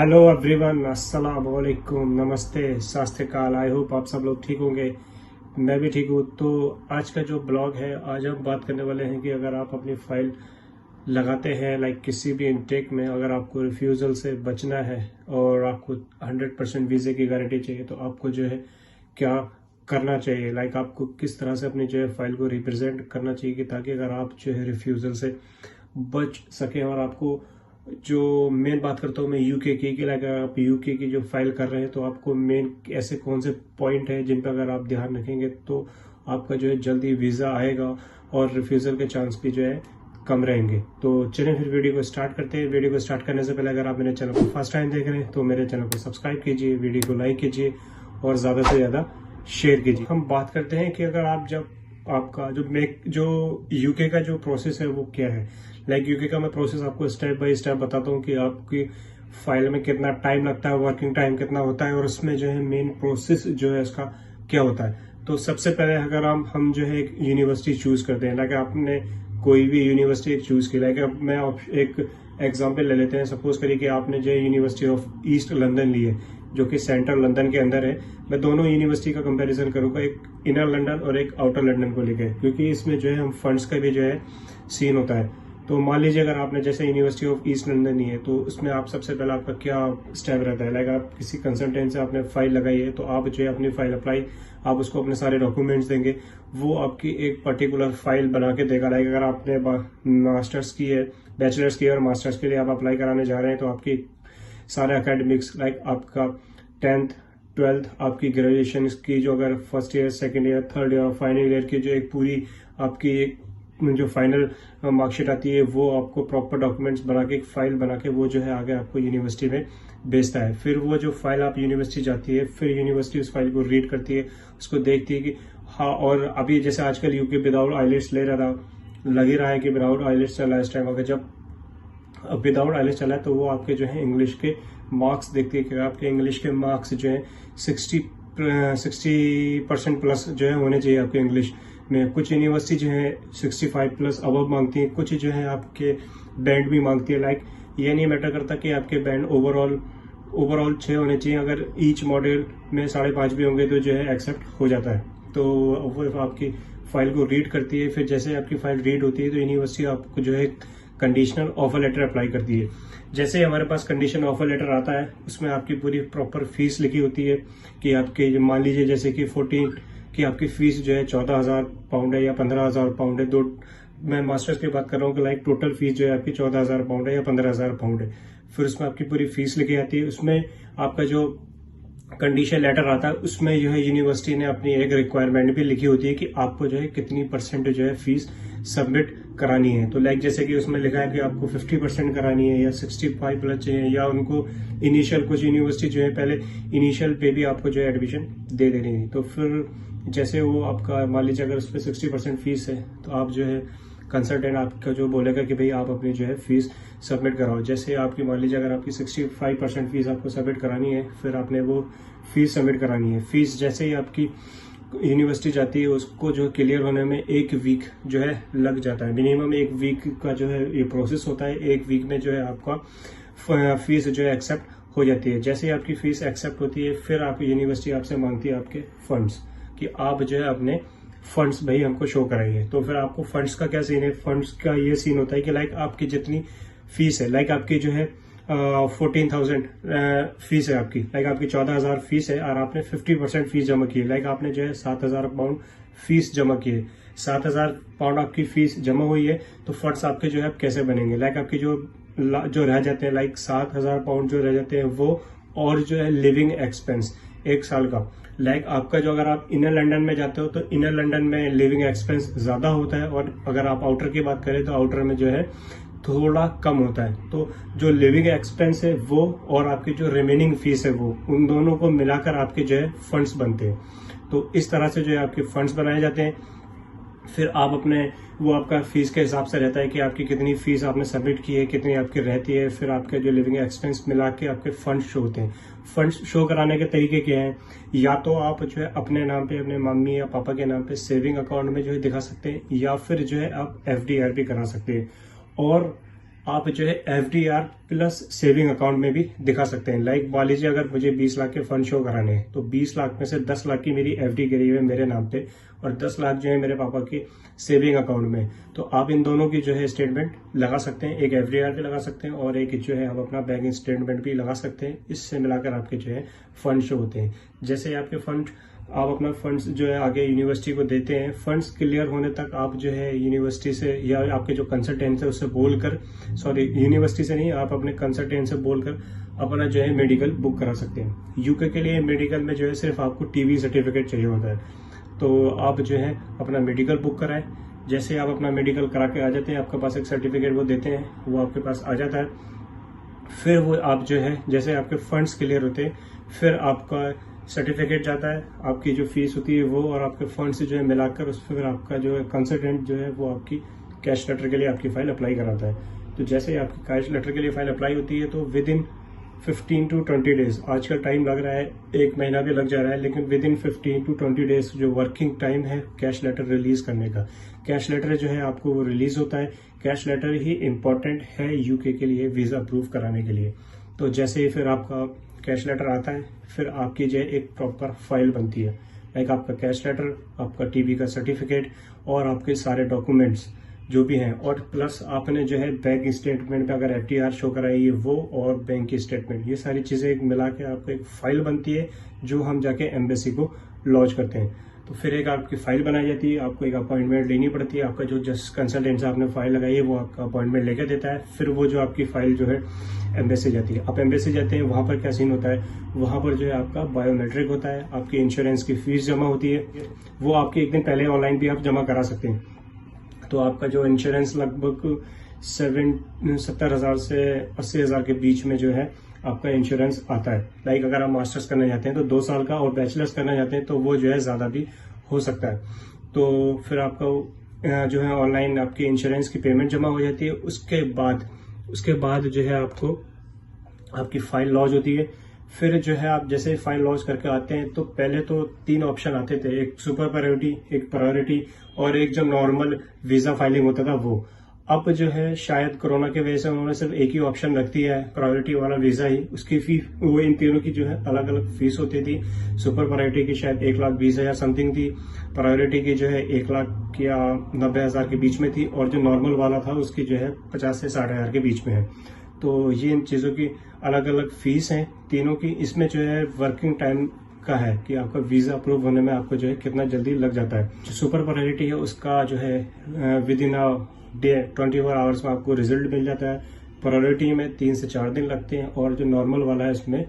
Hello everyone, अस्सलाम वालेकुम, नमस्ते, सत श्री अकाल। आई होप आप सब लोग ठीक होंगे। मैं भी ठीक हूँ। तो आज का जो ब्लॉग है, आज हम बात करने वाले हैं कि अगर आप अपनी फाइल लगाते हैं लाइक किसी भी इनटेक में, अगर आपको रिफ्यूज़ल से बचना है और आपको 100% वीज़े की गारंटी चाहिए, तो आपको जो है क्या करना चाहिए। लाइक आपको किस तरह से अपनी जो है फाइल को रिप्रेजेंट करना चाहिए कि ताकि अगर आप जो है रिफ्यूज़ल से बच सकें। और आपको जो मेन बात करता हूँ मैं यूके की, कि अगर आप यूके की जो फाइल कर रहे हैं तो आपको मेन ऐसे कौन से पॉइंट है जिन पर अगर आप ध्यान रखेंगे तो आपका जो है जल्दी वीज़ा आएगा और रिफ्यूज़ल के चांस भी जो है कम रहेंगे। तो चलिए फिर वीडियो को स्टार्ट करते हैं। वीडियो को स्टार्ट करने से पहले अगर आप मेरे चैनल को फर्स्ट टाइम देख रहे हैं तो मेरे चैनल को सब्सक्राइब कीजिए, वीडियो को लाइक कीजिए और ज़्यादा से ज़्यादा शेयर कीजिए। हम बात करते हैं कि अगर आप जब आपका जो यूके का जो प्रोसेस है वो क्या है। लाइक यूके का मैं प्रोसेस आपको स्टेप बाय स्टेप बताता हूँ कि आपकी फाइल में कितना टाइम लगता है, वर्किंग टाइम कितना होता है और उसमें जो है मेन प्रोसेस जो है उसका क्या होता है। तो सबसे पहले अगर हम जो है एक यूनिवर्सिटी चूज करते हैं, लाइक आपने कोई भी यूनिवर्सिटी चूज की, लाइक मैं एक एग्जाम्पल ले लेते हैं। सपोज करिए कि आपने जो है यूनिवर्सिटी ऑफ ईस्ट लंदन ली है, जो कि सेंट्रल लंदन के अंदर है। मैं दोनों यूनिवर्सिटी का कंपैरिजन करूंगा, एक इनर लंदन और एक आउटर लंदन को लेकर, क्योंकि इसमें जो है हम फंड्स का भी जो है सीन होता है। तो मान लीजिए अगर आपने जैसे यूनिवर्सिटी ऑफ ईस्ट लंदन ली है, तो उसमें आप सबसे पहले आपका क्या स्टेप रहता है। लाइक आप किसी कंसल्टेंट से आपने फाइल लगाई है, तो आप जो है अपनी फाइल अप्लाई, आप उसको अपने सारे डॉक्यूमेंट्स देंगे, वो आपकी एक पर्टिकुलर फाइल बना के देगा। लाइक अगर आपने मास्टर्स की है, बैचलर्स की है और मास्टर्स के लिए आप अप्लाई कराने जा रहे हैं, तो आपकी सारे अकेडमिक्स लाइक आपका 10th 12th आपकी ग्रेजुएशन की जो अगर first year, second year, third year, final year की जो एक पूरी आपकी एक जो फाइनल मार्कशीट आती है, वो आपको प्रॉपर डॉक्यूमेंट्स बना के एक फाइल बना के वो जो है आगे आपको यूनिवर्सिटी में भेजता है। फिर वो जो फाइल आप यूनिवर्सिटी जाती है, फिर यूनिवर्सिटी उस फाइल को रीड करती है, उसको देखती है कि हाँ। और अभी जैसे आजकल यूके विदाउट आइलेट्स ले रहा था, लग ही रहा है कि विदाउट आइलेट्स चला इस टाइम। अगर जब विदाउट आइलेट्स चला है तो वो आपके जो है इंग्लिश के मार्क्स देखती है कि आपके इंग्लिश के मार्क्स जो है 60% प्लस जो है होने चाहिए आपके इंग्लिश में। कुछ यूनिवर्सिटी जो है 65 प्लस अबव मांगती है, कुछ जो है आपके बैंड भी मांगती है। लाइक ये नहीं मैटर करता कि आपके बैंड ओवरऑल 6 होने चाहिए, अगर ईच मॉड्यूल में 5.5 भी होंगे तो जो है एक्सेप्ट हो जाता है। तो वो आपकी फाइल को रीड करती है। फिर जैसे आपकी फाइल रीड होती है तो यूनिवर्सिटी आपको जो है कंडीशनल ऑफर लेटर अप्लाई करती है। जैसे ही हमारे पास कंडीशनल ऑफर लेटर आता है, उसमें आपकी पूरी प्रॉपर फीस लिखी होती है कि आपके मान लीजिए जैसे कि 14 की आपकी फीस जो है 14,000 पाउंड है या 15,000 पाउंड है। मैं मास्टर्स की बात कर रहा हूँ कि लाइक टोटल फीस जो है आपकी 14,000 पाउंड है या 15,000 पाउंड है। फिर उसमें आपकी पूरी फीस लिखी आती है। उसमें आपका जो कंडीशन लेटर आता है, उसमें जो है यूनिवर्सिटी ने अपनी एक रिक्वायरमेंट भी लिखी होती है कि आपको जो है कितनी परसेंट जो है फीस सबमिट करानी है। तो लाइक जैसे कि उसमें लिखा है कि आपको 50% करानी है या 65 प्लस चाहिए, या उनको इनिशियल, कुछ यूनिवर्सिटी जो है पहले इनिशियल पे भी आपको जो है एडमिशन दे देनी है। तो फिर जैसे वो आपका मान लीजिए अगर उस पर 60% फीस है, तो आप जो है कंसल्टेंट आपका जो बोलेगा कि भाई आप अपनी जो है फीस सबमिट कराओ। जैसे आपकी मान लीजिए अगर आपकी 65% फीस आपको सबमिट करानी है, फिर आपने वो फीस सबमिट करानी है। फीस जैसे ही आपकी यूनिवर्सिटी जाती है, उसको जो क्लियर होने में 1 वीक जो है लग जाता है। मिनिमम 1 वीक का जो है ये प्रोसेस होता है। 1 वीक में जो है आपका फीस जो है एक्सेप्ट हो जाती है। जैसे ही आपकी फीस एक्सेप्ट होती है, फिर आपकी यूनिवर्सिटी आपसे मांगती है आपके फंड्स, कि आप जो है अपने फंड्स भाई हमको शो कराइए। तो फिर आपको फंड्स का क्या सीन है। फंड्स का ये सीन होता है कि लाइक आपकी जितनी फीस है, लाइक आपकी जो है 14,000 फीस है आपकी, लाइक आपकी 14,000 फीस है और आपने 50% फीस जमा की है। लाइक आपने जो है 7,000 पाउंड फीस जमा की है। 7,000 पाउंड आपकी फीस जमा हुई है, तो फंड्स आपके जो है कैसे बनेंगे। लाइक आपकी जो रह जाते हैं, लाइक 7,000 पाउंड जो रह जाते हैं वो, और जो है लिविंग एक्सपेंस 1 साल का। लाइक आपका जो अगर आप इनर लंदन में जाते हो तो इनर लंदन में लिविंग एक्सपेंस ज्यादा होता है, और अगर आप आउटर की बात करें तो आउटर में जो है थोड़ा कम होता है। तो जो लिविंग एक्सपेंस है वो और आपकी जो रिमेनिंग फीस है वो, उन दोनों को मिलाकर आपके जो है फंड्स बनते हैं। तो इस तरह से जो है आपके फंड्स बनाए जाते हैं। फिर आप अपने वो आपका फीस के हिसाब से रहता है कि आपकी कितनी फीस आपने सबमिट की है, कितनी आपकी रहती है। फिर आपके जो लिविंग एक्सपेंस मिला के आपके फंड शो होते हैं। फंड शो कराने के तरीके क्या हैं, या तो आप जो है अपने नाम पे, अपने मम्मी या पापा के नाम पे सेविंग अकाउंट में जो है दिखा सकते हैं, या फिर जो है आप FD RP करा सकते हैं। और आप जो है FDR प्लस सेविंग अकाउंट में भी दिखा सकते हैं। लाइक मान लीजिए अगर मुझे 20 लाख के फंड शो कराने हैं तो 20 लाख में से 10 लाख की मेरी FD गिरी हुई है मेरे नाम पे और 10 लाख जो है मेरे पापा की सेविंग अकाउंट में। तो आप इन दोनों की जो है स्टेटमेंट लगा सकते हैं, एक FDR भी लगा सकते हैं और एक जो है आप अपना बैंक स्टेटमेंट भी लगा सकते हैं। इससे मिलाकर आपके जो है फंड शो होते हैं। जैसे आपके फंड, आप अपना फंड्स जो है आगे यूनिवर्सिटी को देते हैं, फंड्स क्लियर होने तक आप जो है यूनिवर्सिटी से या आपके जो कंसल्टेंट है उससे बोलकर, सॉरी यूनिवर्सिटी से नहीं, आप अपने कंसल्टेंट से बोलकर अपना जो है मेडिकल बुक करा सकते हैं। यूके के लिए मेडिकल में जो है सिर्फ आपको TB सर्टिफिकेट चाहिए होता है। तो आप जो है अपना मेडिकल बुक कराएं। जैसे आप अपना मेडिकल करा के आ जाते हैं, आपके पास एक सर्टिफिकेट वो देते हैं, वो आपके पास आ जाता है। फिर वो आप जो है जैसे आपके फंड्स क्लियर होते हैं फिर आपका सर्टिफिकेट जाता है, आपकी जो फीस होती है वो और आपके फंड से जो है मिलाकर उस पर फिर आपका जो है कंसल्टेंट जो है वो आपकी कैश लेटर के लिए आपकी फाइल अप्लाई कराता है। तो जैसे ही आपकी कैश लेटर के लिए फाइल अप्लाई होती है तो विद इन 15 to 20 डेज, आजकल टाइम लग रहा है 1 महीना भी लग जा रहा है, लेकिन विद इन 15 to 20 डेज जो वर्किंग टाइम है कैश लेटर रिलीज करने का। कैश लेटर जो है आपको वो रिलीज होता है। कैश लेटर ही इंपॉर्टेंट है यूके के लिए वीजा अप्रूव कराने के लिए। तो जैसे ही फिर आपका कैश लेटर आता है फिर आपकी जो है एक प्रॉपर फाइल बनती है। लाइक आपका कैश लेटर, आपका TB का सर्टिफिकेट और आपके सारे डॉक्यूमेंट्स जो भी हैं, और प्लस आपने जो है बैंक स्टेटमेंट पे अगर FDR शो कराई है वो और बैंक की स्टेटमेंट, ये सारी चीजें एक मिला के आपको एक फाइल बनती है जो हम जाके एम्बेसी को लॉन्च करते हैं। तो फिर एक आपकी फाइल बनाई जाती है, आपको एक अपॉइंटमेंट लेनी पड़ती है। आपका जो जस्ट कंसल्टेंट से आपने फाइल लगाई है वो आपका अपॉइंटमेंट लेके देता है। फिर वो जो आपकी फाइल जो है एम्बेसी जाती है। आप एम्बेसी जाते हैं, वहां पर क्या सीन होता है, वहां पर जो है आपका बायोमेट्रिक होता है, आपकी इंश्योरेंस की फीस जमा होती है, वो आपकी एक दिन पहले ऑनलाइन भी आप जमा करा सकते हैं। तो आपका जो इंश्योरेंस लगभग 70,000 से 80,000 के बीच में जो है आपका इंश्योरेंस आता है। लाइक अगर आप मास्टर्स करना चाहते हैं तो 2 साल का, और बैचलर्स करना चाहते हैं तो वो जो है ज्यादा भी हो सकता है। तो फिर आपका जो है ऑनलाइन आपकी इंश्योरेंस की पेमेंट जमा हो जाती है। उसके बाद जो है आपको आपकी फाइल लॉन्च होती है। फिर जो है आप जैसे फाइल लॉन्च करके आते हैं तो पहले तो 3 ऑप्शन आते थे, एक सुपर प्रायोरिटी, एक प्रायोरिटी और एक जो नॉर्मल वीजा फाइलिंग होता था वो। अब जो है शायद कोरोना की वजह से उन्होंने सिर्फ एक ही ऑप्शन रख दिया है, प्रायोरिटी वाला वीजा ही। उसकी फीस वो इन तीनों की जो है अलग अलग फीस होती थी। सुपर प्रायोरिटी की शायद 1,20,000 समथिंग थी, प्रायोरिटी की जो है 1 लाख या 90,000 के बीच में थी, और जो नॉर्मल वाला था उसकी जो है 50 से 60,000 के बीच में है। तो ये इन चीजों की अलग अलग फीस है तीनों की। इसमें जो है वर्किंग टाइम का है कि आपका वीजा अप्रूव होने में आपको जो है कितना जल्दी लग जाता है। जो सुपर प्रायोरिटी है उसका जो है with in a day 24 hours में आपको रिजल्ट मिल जाता है। प्रायोरिटी में 3 से 4 दिन लगते हैं, और जो नॉर्मल वाला है उसमें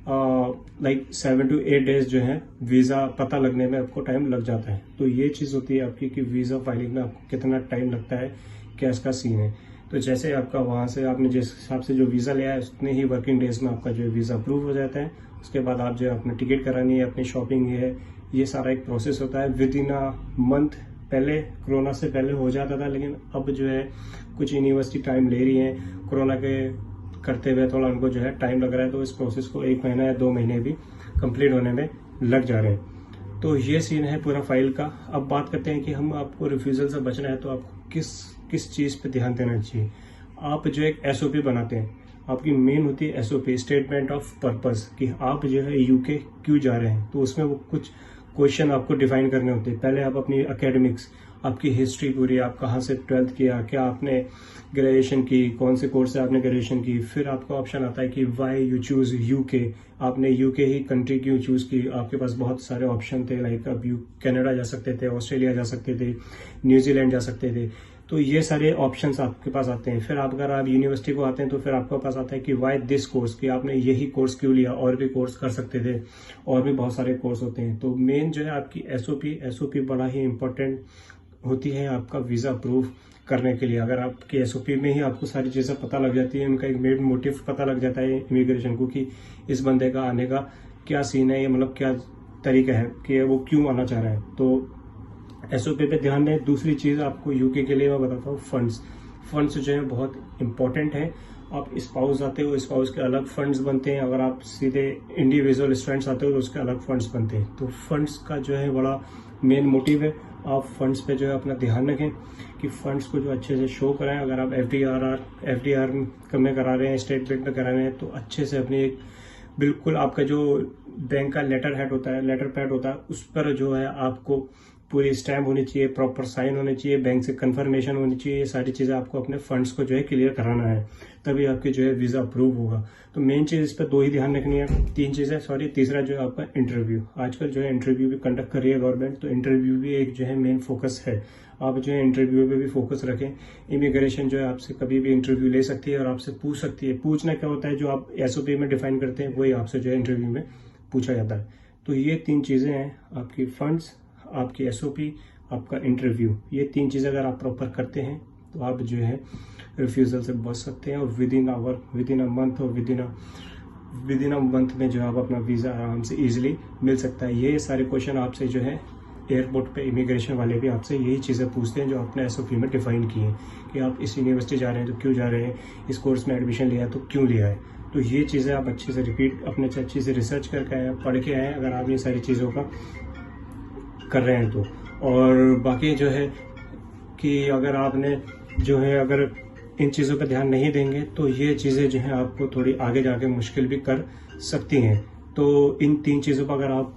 लाइक 7 to 8 डेज जो है वीजा पता लगने में आपको टाइम लग जाता है। तो ये चीज होती है आपकी कि वीजा फाइलिंग में आपको कितना टाइम लगता है, क्या इसका सीन है। तो जैसे आपका वहां से आपने जिस हिसाब से जो वीजा लिया है उतने ही वर्किंग डेज में आपका जो है वीजा अप्रूव हो जाता है। उसके बाद आप जो है अपनी टिकट करानी है, अपनी शॉपिंग है, ये सारा एक प्रोसेस होता है विद इन अ मंथ। पहले कोरोना से पहले हो जाता था, लेकिन अब जो है कुछ यूनिवर्सिटी टाइम ले रही है कोरोना के करते हुए, थोड़ा उनको जो है टाइम लग रहा है। तो इस प्रोसेस को 1 महीना या 2 महीने भी कंप्लीट होने में लग जा रहे हैं। तो ये सीन है पूरा फाइल का। अब बात करते हैं कि हम आपको रिफ्यूजल से बचना है तो आपको किस चीज पे ध्यान देना चाहिए। आप जो एक SOP बनाते हैं, आपकी मेन होती है SOP, स्टेटमेंट ऑफ पर्पस, कि आप जो है यूके क्यों जा रहे हैं। तो उसमें वो कुछ क्वेश्चन आपको डिफाइन करने होते हैं। पहले आप अपनी एकेडमिक्स, आपकी हिस्ट्री पूरी, आप कहाँ से 12th किया, क्या आपने ग्रेजुएशन की, कौन से कोर्स से आपने ग्रेजुएशन की। फिर आपका ऑप्शन आता है कि वाई यू चूज यूके, आपने यूके ही कंट्री क्यों चूज की। आपके पास बहुत सारे ऑप्शन थे, लाइक अब कनाडा जा सकते थे, ऑस्ट्रेलिया जा सकते थे, न्यूजीलैंड जा सकते थे। तो ये सारे ऑप्शंस आपके पास आते हैं। फिर अगर आप यूनिवर्सिटी को आते हैं तो फिर आपके पास आता है कि वाई दिस कोर्स, कि आपने यही कोर्स क्यों लिया, और भी कोर्स कर सकते थे, और भी बहुत सारे कोर्स होते हैं। तो मेन जो है आपकी SOP बड़ा ही इंपॉर्टेंट होती है आपका वीजा अप्रूव करने के लिए। अगर आपकी SOP में ही आपको सारी चीजें पता लग जाती है, उनका एक मेन मोटिव पता लग जाता है इमिग्रेशन को कि इस बंदे का आने का क्या सीन है, ये मतलब क्या तरीका है कि वो क्यों आना चाह रहा है। तो SOP पे ध्यान दें। दूसरी चीज आपको यूके के लिए मैं बताता हूँ, फंड्स जो है बहुत इंपॉर्टेंट है। आप स्पाउस आते हो, स्पाउस के अलग फंड्स बनते हैं। अगर आप सीधे इंडिविजुअल स्टूडेंट्स आते हो तो उसके अलग फंड्स बनते हैं। तो फंड्स का जो है बड़ा मेन मोटिव है। आप फंड्स पे जो है अपना ध्यान रखें कि फंड्स को जो अच्छे से शो कराएं। अगर आप एफडीआर में करा रहे हैं, स्टेट बैंक में करा रहे हैं, तो अच्छे से अपनी एक बिल्कुल आपका जो बैंक का लेटर पैड होता है उस पर जो है आपको पूरी स्टैम्प होनी चाहिए, प्रॉपर साइन होने चाहिए, बैंक से कंफर्मेशन होनी चाहिए। ये सारी चीजें आपको अपने फंड्स को जो है क्लियर कराना है, तभी आपके जो है वीजा अप्रूव होगा। तो मेन चीज इस पर 2 ही ध्यान रखनी है, 3 चीजें सॉरी। तीसरा जो है आपका इंटरव्यू। आजकल जो है इंटरव्यू भी कंडक्ट कर रही है गवर्नमेंट, तो इंटरव्यू भी एक जो है मेन फोकस है। आप जो है इंटरव्यू पे भी फोकस रखें। इमिग्रेशन जो है आपसे कभी भी इंटरव्यू ले सकती है और आपसे पूछ सकती है। पूछना क्या होता है, जो आप एसओपी में डिफाइन करते हैं वही आपसे जो है इंटरव्यू में पूछा जाता है। तो ये 3 चीजें हैं, आपकी फंड्स, आपकी एसओपी, आपका इंटरव्यू। ये 3 चीजें अगर आप प्रॉपर करते हैं तो आप जो है रिफ्यूजल से बच सकते हैं और विद इन अ मंथ और विद इन अ मंथ में जो है आप अपना वीजा आराम से इजीली मिल सकता है। ये सारे क्वेश्चन आपसे जो है एयरपोर्ट पे इमिग्रेशन वाले भी आपसे यही चीज़ें पूछते हैं जो आपने एसओपी में डिफाइन की है कि आप इस यूनिवर्सिटी जा रहे हैं तो क्यों जा रहे हैं, इस कोर्स में एडमिशन लिया है तो क्यों लिया है। तो ये चीज़ें आप अच्छे से रिपीट अपने से अच्छे से रिसर्च करके आए, पढ़ के आए अगर आप ये सारी चीज़ों का कर रहे हैं तो। और बाकी जो है कि अगर आपने जो है अगर इन चीज़ों पर ध्यान नहीं देंगे तो ये चीज़ें जो है आपको थोड़ी आगे जाके मुश्किल भी कर सकती हैं। तो इन 3 चीज़ों पर अगर आप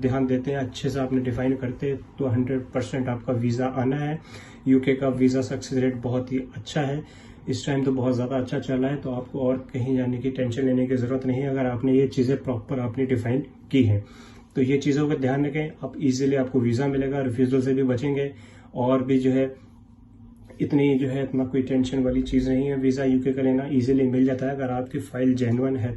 ध्यान देते हैं, अच्छे से आपने डिफाइन करते हैं, तो 100% आपका वीज़ा आना है। यूके का वीज़ा सक्सेस रेट बहुत ही अच्छा है, इस टाइम तो बहुत ज़्यादा अच्छा चल रहा है, तो आपको और कहीं जाने की टेंशन लेने की ज़रूरत नहीं है अगर आपने ये चीज़ें प्रॉपर आपने डिफाइन की हैं। तो ये चीज़ों का ध्यान रखें, आप इजीली आपको वीज़ा मिलेगा, रिफ्यूजल से भी बचेंगे। और भी जो है इतना कोई टेंशन वाली चीज़ नहीं है, वीज़ा यूके का लेना इजीली मिल जाता है अगर आपकी फाइल जेन्युइन है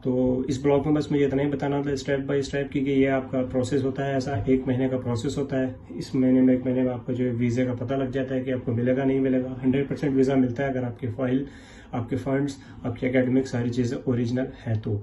तो इस ब्लॉग में बस मुझे इतना ही बताना था स्टेप बाय स्टेप, क्योंकि ये आपका प्रोसेस होता है, ऐसा 1 महीने का प्रोसेस होता है। इस महीने में 1 महीने में आपको जो है वीज़े का पता लग जाता है कि आपको मिलेगा नहीं मिलेगा। 100% वीज़ा मिलता है अगर आपकी फाइल, आपके फंड्स, आपकी एकेडमिक सारी चीज़ें ओरिजिनल है तो।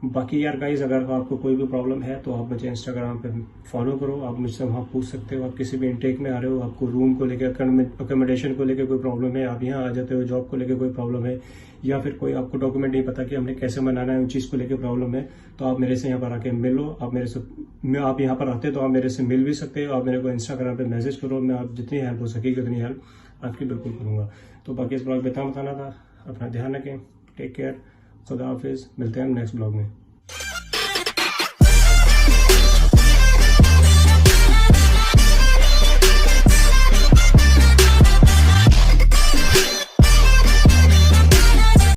बाकी यार गाइज, अगर आपको कोई भी प्रॉब्लम है तो आप मुझे इंस्टाग्राम पे फॉलो करो, आप मुझसे वहाँ पूछ सकते हो। आप किसी भी इनटेक में आ रहे हो, आपको रूम को लेकर, अकोमोडेशन को लेकर कोई प्रॉब्लम है, आप यहाँ आ जाते हो, जॉब को लेकर कोई प्रॉब्लम है, या फिर कोई आपको डॉक्यूमेंट नहीं पता कि हमने कैसे बनाना है, उन चीज़ को लेकर प्रॉब्लम है, तो आप मेरे से यहाँ पर आके मिलो। आप यहाँ पर आते तो आप मेरे से मिल भी सकते हो। आप मेरे को इंस्टाग्राम पे मैसेज करो, मैं आप जितनी हेल्प हो सकेगी उतनी हेल्प आपकी बिल्कुल करूँगा। तो बाकी इस ब्लॉग में इतना बताना था। अपना ध्यान रखें, टेक केयर, खुदा हाफिज़, मिलते हैं हम नेक्स्ट ब्लॉग में।